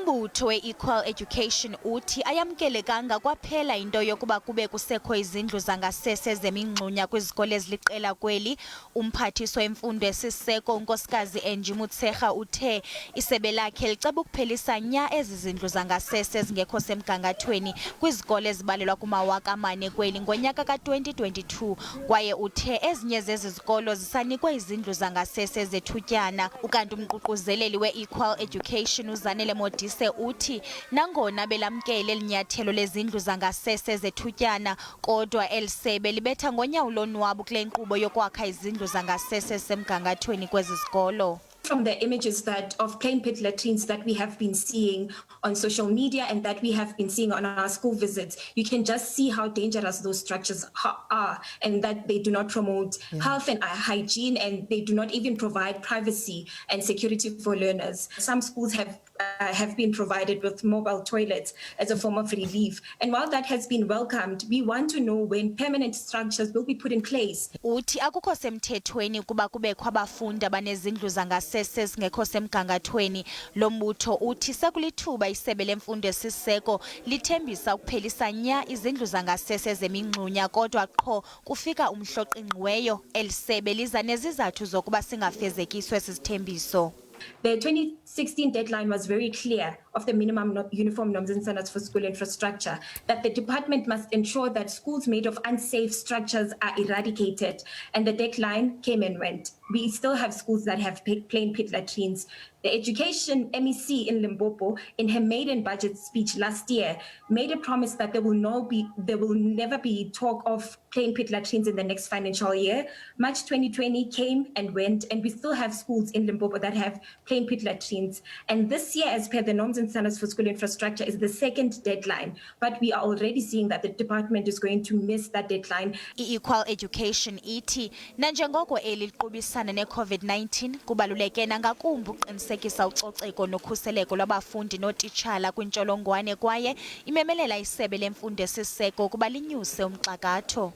Umbutho weEqual Education uthi ayamkelekanga kwaphela into yokuba kube kusekho izindlu zangasese zemingxunya kwizikolo eziliqela kweli. Umphathiswa wemfundo esiseko unkosikazi uthe isebe lakhe liceba ukuphelisa nya ezi zindlu zangasese ezingekho semgangathweni kwizikolo ezibalelwa kuma-4,000 kweli ngonyaka ka-2022, kwaye uthe ezinye zezi zikolo zisanikwe izindlu zangasese zethutyana. Ukanti umququzeleli weEqual Education uthi nangona belamkele linyathelo lezindlu zangasese zethutyana, kodwa elisebe libetha ngonyawo lonwabo kule nkqubo yokwakha izindlu zangasese semgangathweni kwezi zikolo. From the images of plain pit latrines that we have been seeing on social media and that we have been seeing on our school visits, you can just see how dangerous those structures are, and that they do not promote health and hygiene, and they do not even provide privacy and security for learners. Some schools have been provided with mobile toilets as a form of relief. And while that has been welcomed, we want to know when permanent structures will be put in place. Uthi akukho semthethweni kuba kubekho abafundi abanezindlu zangasese ezingekho semgangathweni. Lo mbutho uthi sekulithuba isebe lemfundo esiseko lithembisa ukuphelisa nya izindlu zangasese zemingxunya, kodwa qho kufika umhloqinqiweyo elisebe liza nezizathu zokuba singafezekiswa esi sithembiso. The 2016 deadline was very clear of the minimum uniform norms and standards for school infrastructure, that the department must ensure that schools made of unsafe structures are eradicated, and the deadline came and went. We still have schools that have plain pit latrines. The Education MEC in Limpopo, in her maiden budget speech last year, made a promise that there will never be talk of plain pit latrines in the next financial year. March 2020 came and went, and we still have schools in Limpopo that have plain pit latrines. And this year, as per the norms and standards for school infrastructure, is the second deadline. But we are already seeing that the department is going to miss that deadline. Equal Education ithi nanjengoko eli liqubisana ne-COVID-19 kubaluleke nangakumbi uqinisekisa ucoceko nokhuseleko lwabafundi nootitshala kwintsholongwane, kwaye imemelela isebe lemfundo esiseko ukuba linyuse umxakatho.